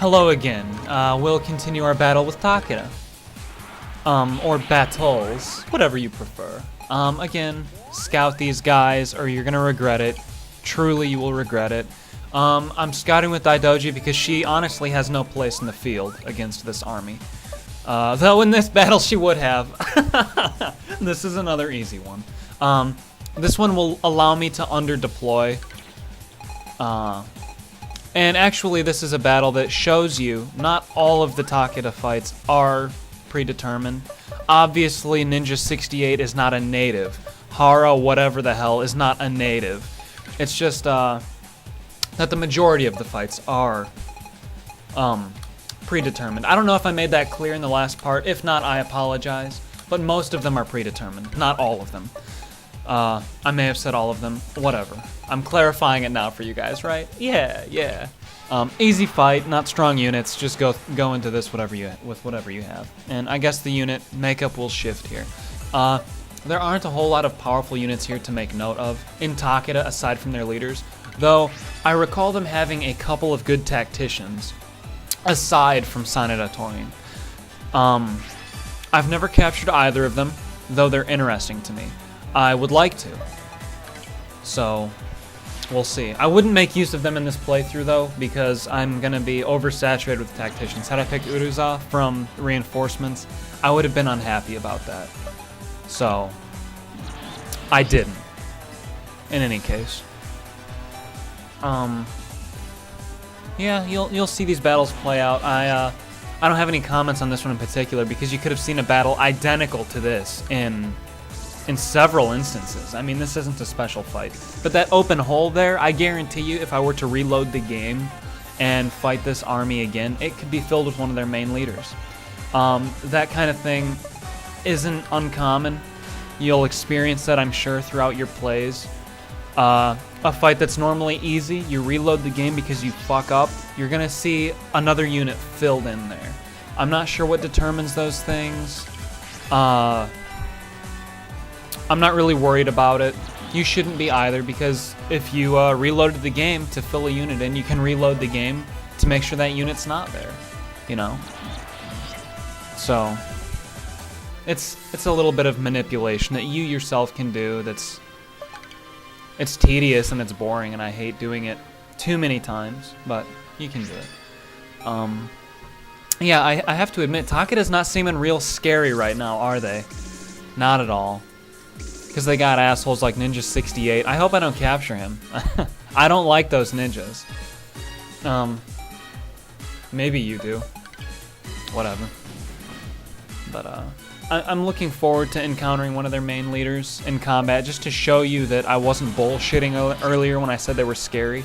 Hello again. We'll continue our battle with Takeda. Or battles, whatever you prefer. Again, scout these guys or you're gonna regret it. Truly, you will regret it. I'm scouting with Daidoji because she honestly has no place in the field against this army. Though in this battle she would have. This is another easy one. This one will allow me to under-deploy. And actually, this is a battle that shows you not all of the Takeda fights are predetermined. Obviously, Ninja 68 is not a native. Hara, whatever the hell, is not a native. It's just that the majority of the fights are predetermined. I don't know if I made that clear in the last part. If not, I apologize. But most of them are predetermined, not all of them. I may have said all of them. Whatever. I'm clarifying it now for you guys, right? Yeah. Easy fight, not strong units. Just go into this with whatever you have. And I guess the unit makeup will shift here. There aren't a whole lot of powerful units here to make note of in Takeda aside from their leaders. Though I recall them having a couple of good tacticians aside from Sanada Torin. I've never captured either of them, though they're interesting to me. I would like to. So, we'll see. I wouldn't make use of them in this playthrough, though, because I'm going to be oversaturated with tacticians. Had I picked Uruza from reinforcements, I would have been unhappy about that. So, I didn't. In any case. Yeah, you'll see these battles play out. I don't have any comments on this one in particular, because you could have seen a battle identical to this in several instances. I mean, this isn't a special fight. But that open hole there, I guarantee you, if I were to reload the game and fight this army again, it could be filled with one of their main leaders. That kind of thing isn't uncommon. You'll experience that, I'm sure, throughout your plays. A fight that's normally easy, you reload the game because you fuck up, you're gonna see another unit filled in there. I'm not sure what determines those things. I'm not really worried about it. You shouldn't be either, because if you reloaded the game to fill a unit in, you can reload the game to make sure that unit's not there, you know? So, it's a little bit of manipulation that you yourself can do it's tedious and it's boring, and I hate doing it too many times, but you can do it. Yeah, I have to admit, Takeda's not seeming real scary right now, are they? Not at all. Because they got assholes like Ninja 68. I hope I don't capture him. I don't like those ninjas. Maybe you do. Whatever. But, I'm looking forward to encountering one of their main leaders in combat, just to show you that I wasn't bullshitting earlier when I said they were scary.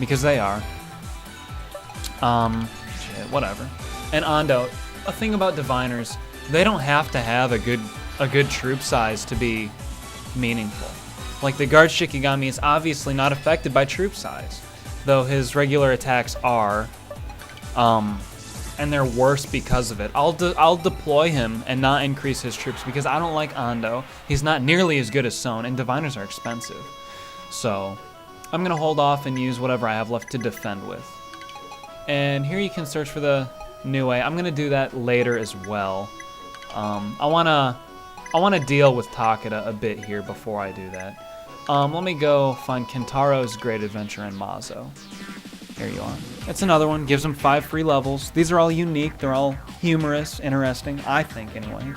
Because they are. Shit, whatever. And Ando, a thing about diviners, they don't have to have a good troop size to be meaningful. Like, the guard Shikigami is obviously not affected by troop size, though his regular attacks are, and they're worse because of it. I'll deploy him and not increase his troops because I don't like Ando. He's not nearly as good as Son, and diviners are expensive. So, I'm gonna hold off and use whatever I have left to defend with. And here you can search for the new way. I'm gonna do that later as well. I wanna deal with Takeda a bit here before I do that. Let me go find Kentaro's Great Adventure in Mazo. There you are. It's another one. Gives them 5 free levels. These are all unique. They're all humorous, interesting. I think, anyway.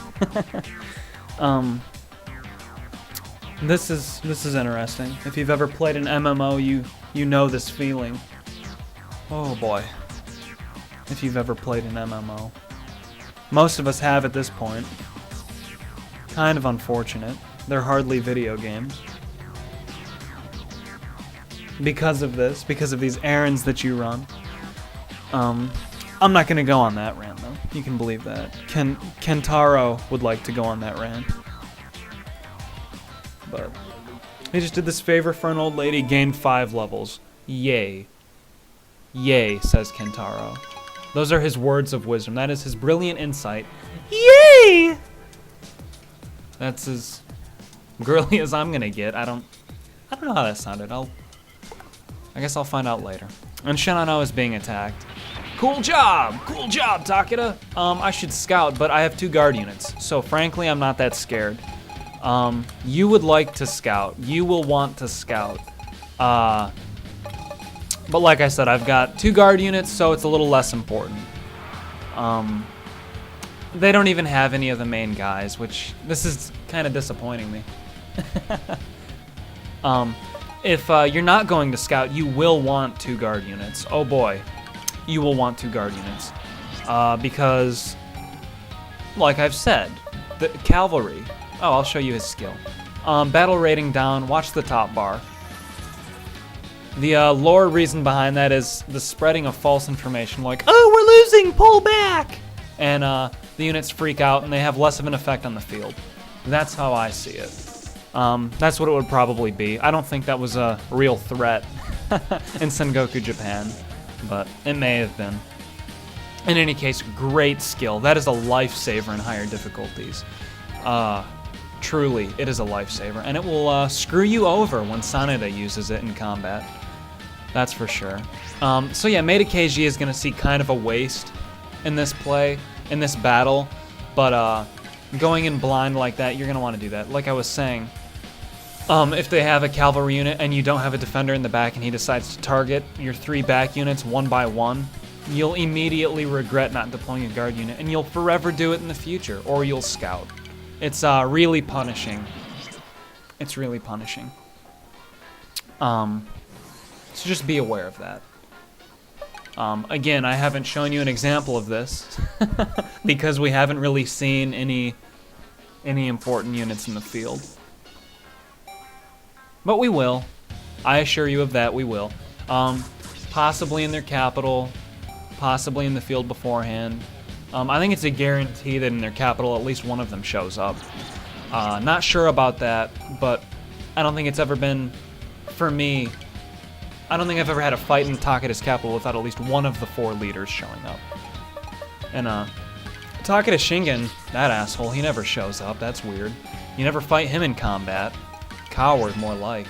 This is interesting. If you've ever played an MMO, you know this feeling. Oh boy. If you've ever played an MMO. Most of us have at this point. Kind of unfortunate. They're hardly video games. Because of this, because of these errands that you run. I'm not gonna go on that rant though. You can believe that. Kentaro would like to go on that rant. But he just did this favor for an old lady, gained 5 levels. Yay. Yay, says Kentaro. Those are his words of wisdom. That is his brilliant insight. Yay! That's as girly as I'm gonna get. I don't know how that sounded. I guess I'll find out later. And Shinano is being attacked. Cool job, Takeda. I should scout, but I have 2 guard units, so frankly, I'm not that scared. You would like to scout. You will want to scout. But like I said, I've got 2 guard units, so it's a little less important. They don't even have any of the main guys, which this is kind of disappointing me. If you're not going to scout, you will want 2 guard units. Oh boy, you will want 2 guard units. Because, like I've said, the cavalry. Oh, I'll show you his skill. Battle rating down, watch the top bar. The lore reason behind that is the spreading of false information, like, oh, we're losing, pull back! And the units freak out and they have less of an effect on the field. That's how I see it. That's what it would probably be. I don't think that was a real threat in Sengoku Japan, but it may have been. In any case, great skill. That is a lifesaver in higher difficulties. Truly, it is a lifesaver, and it will screw you over when Sanada uses it in combat. That's for sure. So yeah, Maida Keiji is going to see kind of a waste in this play, in this battle, but going in blind like that, you're going to want to do that. Like I was saying, if they have a cavalry unit and you don't have a defender in the back and he decides to target your 3 back units one by one, you'll immediately regret not deploying a guard unit, and you'll forever do it in the future, or you'll scout. It's really punishing. It's really punishing. So just be aware of that. Again, I haven't shown you an example of this because we haven't really seen any important units in the field. But we will. I assure you of that, we will. Possibly in their capital, possibly in the field beforehand. I think it's a guarantee that in their capital at least one of them shows up. Not sure about that, but I don't think it's ever been, for me, I don't think I've ever had a fight in Takeda's capital without at least one of the 4 leaders showing up. And Takeda Shingen, that asshole, he never shows up. That's weird. You never fight him in combat. Coward, more like.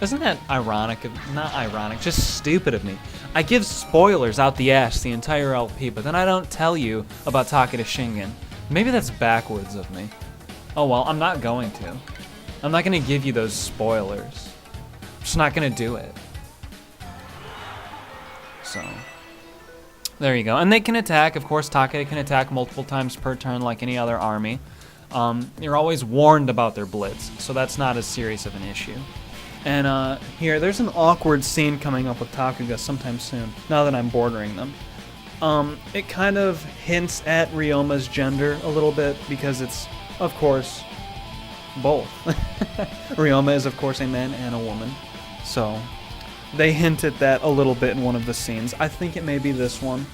Isn't that ironic? Not ironic, just stupid of me. I give spoilers out the ass the entire LP, but then I don't tell you about Takeda Shingen. Maybe that's backwards of me. Oh well, I'm not going to. I'm not going to give you those spoilers. I'm just not going to do it. So, there you go. And they can attack. Of course, Takeda can attack multiple times per turn like any other army. You're always warned about their blitz, so that's not as serious of an issue. And here, there's an awkward scene coming up with Takuga sometime soon, now that I'm bordering them. It kind of hints at Ryoma's gender a little bit, because it's, of course, both. Ryoma is, of course, a man and a woman. So, they hint at that a little bit in one of the scenes. I think it may be this one.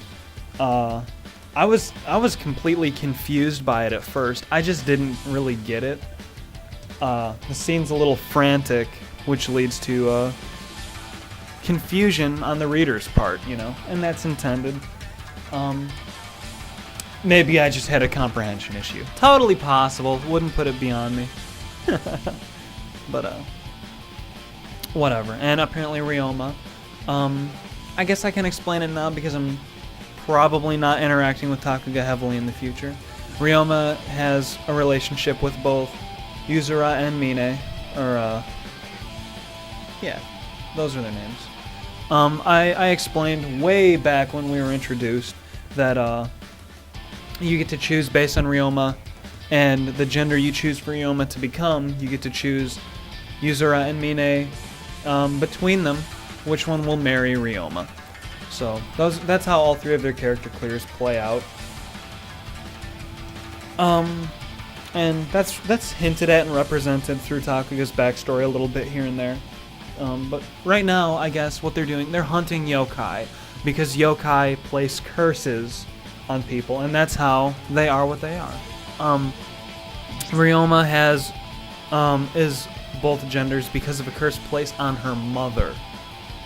I was completely confused by it at first. I just didn't really get it. The scene's a little frantic, which leads to confusion on the reader's part, you know, and that's intended. Maybe I just had a comprehension issue. Totally possible. Wouldn't put it beyond me. But, whatever. And apparently Ryoma. I guess I can explain it now because I'm probably not interacting with Takuga heavily in the future. Ryoma has a relationship with both Yuzura and Mine, or, yeah, those are their names. I explained way back when we were introduced that, you get to choose based on Ryoma, and the gender you choose for Ryoma to become, you get to choose Yuzura and Mine, between them, which one will marry Ryoma. So, that's how all 3 of their character clears play out. And that's hinted at and represented through Takuga's backstory a little bit here and there. But right now, I guess, what they're doing, they're hunting yokai, because yokai place curses on people, and that's how they are what they are. Ryoma is both genders because of a curse placed on her mother.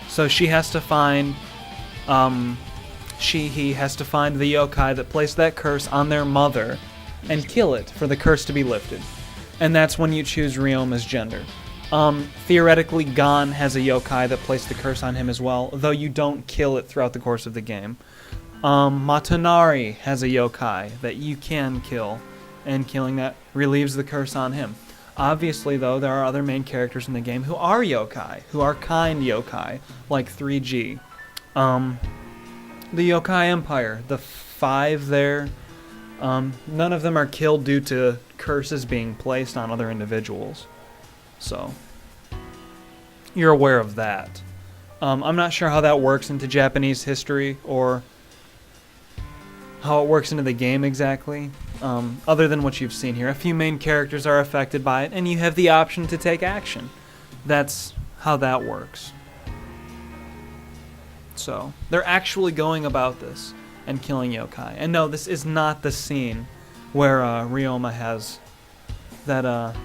So she has to find, he has to find the yokai that placed that curse on their mother and kill it for the curse to be lifted. And that's when you choose Ryoma's gender. Theoretically, Gon has a yokai that placed the curse on him as well, though you don't kill it throughout the course of the game. Matanari has a yokai that you can kill, and killing that relieves the curse on him. Obviously, though, there are other main characters in the game who are yokai, who are kind yokai, like 3G. The Yokai Empire, the 5 there, none of them are killed due to curses being placed on other individuals. So, you're aware of that. I'm not sure how that works into Japanese history or how it works into the game exactly, other than what you've seen here. A few main characters are affected by it, and you have the option to take action. That's how that works. So, they're actually going about this and killing yokai. And no, this is not the scene where Ryoma has that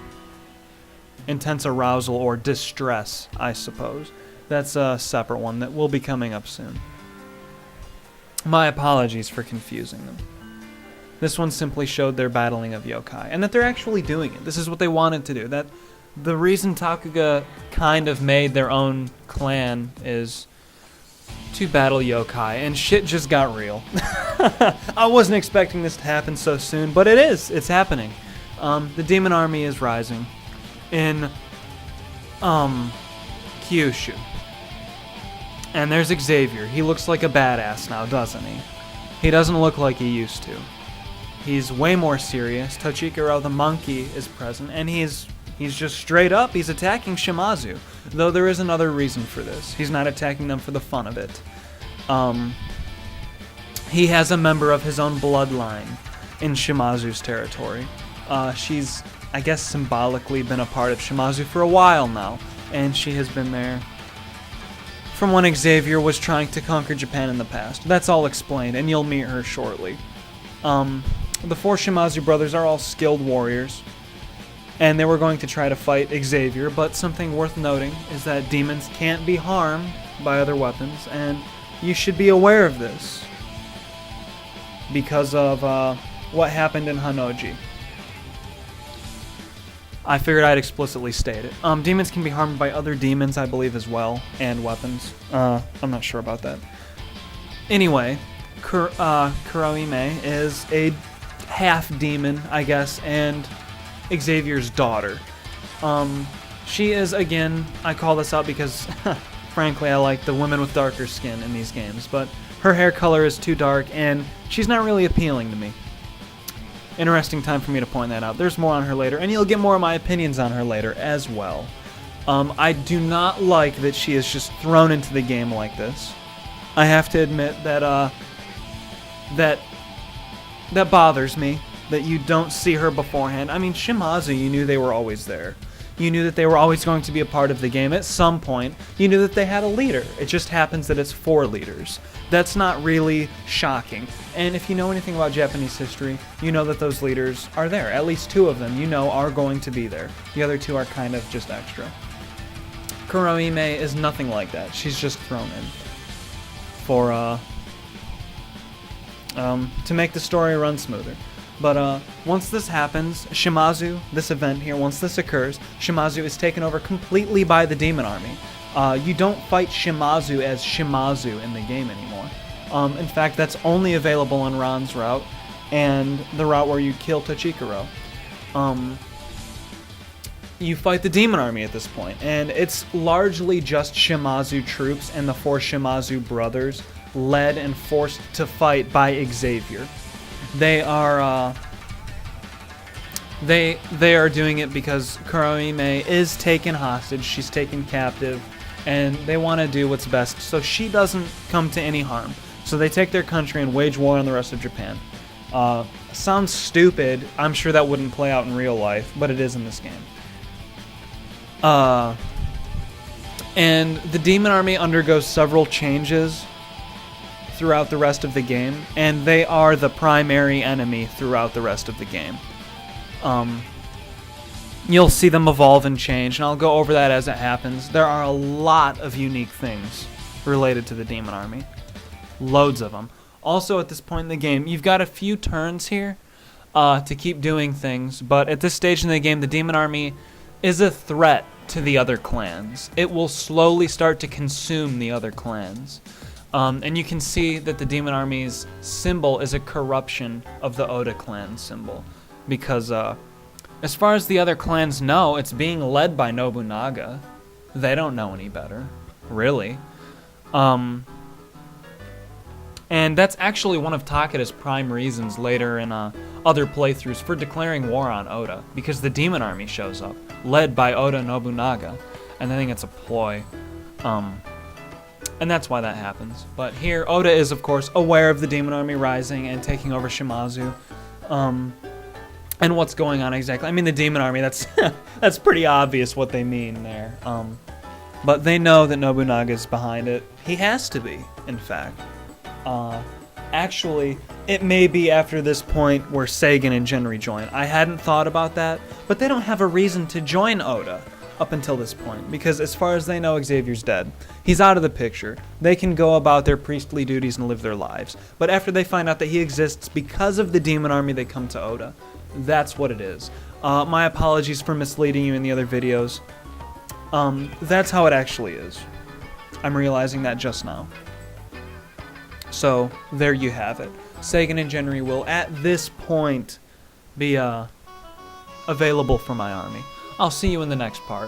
intense arousal or distress, I suppose. That's a separate one that will be coming up soon. My apologies for confusing them. This one simply showed their battling of yokai, and that they're actually doing it. This is what they wanted to do. That the reason Takeda kind of made their own clan is to battle yokai, and shit just got real. I wasn't expecting this to happen so soon, but it is. It's happening. The demon army is rising in Kyushu. And there's Xavier. He looks like a badass now, doesn't he? He doesn't look like he used to. He's way more serious. Tochikaro the monkey is present, and he's just straight up. He's attacking Shimazu, though there is another reason for this. He's not attacking them for the fun of it. He has a member of his own bloodline in Shimazu's territory. She's, I guess, symbolically been a part of Shimazu for a while now, and she has been there from when Xavier was trying to conquer Japan in the past. That's all explained, and you'll meet her shortly. The 4 Shimazu brothers are all skilled warriors, and they were going to try to fight Xavier, but something worth noting is that demons can't be harmed by other weapons, and you should be aware of this because of what happened in Hanoji. I figured I'd explicitly state it. Demons can be harmed by other demons, I believe, as well, and weapons. I'm not sure about that. Anyway, Kurohime is a half-demon, I guess, and Xavier's daughter. She is, again, I call this out because, frankly, I like the women with darker skin in these games, but her hair color is too dark, and she's not really appealing to me. Interesting time for me to point that out. There's more on her later, and you'll get more of my opinions on her later as well. I do not like that she is just thrown into the game like this. I have to admit that that bothers me, that you don't see her beforehand. I mean, Shimazu, you knew they were always there. You knew that they were always going to be a part of the game at some point. You knew that they had a leader. It just happens that it's 4 leaders. That's not really shocking. And if you know anything about Japanese history, you know that those leaders are there. At least 2 of them, you know, are going to be there. The other 2 are kind of just extra. Kurohime is nothing like that. She's just thrown in for to make the story run smoother. But once this happens, Shimazu, this event here, once this occurs, Shimazu is taken over completely by the demon army. You don't fight Shimazu as Shimazu in the game anymore. In fact, that's only available on Ran's route and the route where you kill Tochikaro. You fight the demon army at this point, and it's largely just Shimazu troops and the 4 Shimazu brothers led and forced to fight by Xavier. They are doing it because Kurohime is taken hostage. She's taken captive, and they want to do what's best so she doesn't come to any harm. So they take their country and wage war on the rest of Japan. Sounds stupid. I'm sure that wouldn't play out in real life, but it is in this game. And the demon army undergoes several changes throughout the rest of the game, and they are the primary enemy throughout the rest of the game. You'll see them evolve and change, and I'll go over that as it happens. There are a lot of unique things related to the demon army. Loads of them. Also, at this point in the game, you've got a few turns here to keep doing things, but at this stage in the game, the demon army is a threat to the other clans. It will slowly start to consume the other clans. And you can see that the Demon Army's symbol is a corruption of the Oda clan symbol. Because as far as the other clans know, it's being led by Nobunaga. They don't know any better, really. And that's actually one of Takeda's prime reasons later in other playthroughs for declaring war on Oda, because the Demon Army shows up, led by Oda Nobunaga, and I think it's a ploy. And that's why that happens. But here, Oda is, of course, aware of the Demon Army rising and taking over Shimazu. And what's going on exactly. I mean, the Demon Army, that's that's pretty obvious what they mean there. But they know that Nobunaga's behind it. He has to be, in fact. Actually, it may be after this point where Seigen and Genri join. I hadn't thought about that, but they don't have a reason to join Oda up until this point, because as far as they know, Xavier's dead. He's out of the picture. They can go about their priestly duties and live their lives. But after they find out that he exists because of the Demon Army, they come to Oda. That's what it is. My apologies for misleading you in the other videos. That's how it actually is. I'm realizing that just now. So, there you have it. Seigen and Genri will, at this point, be available for my army. I'll see you in the next part.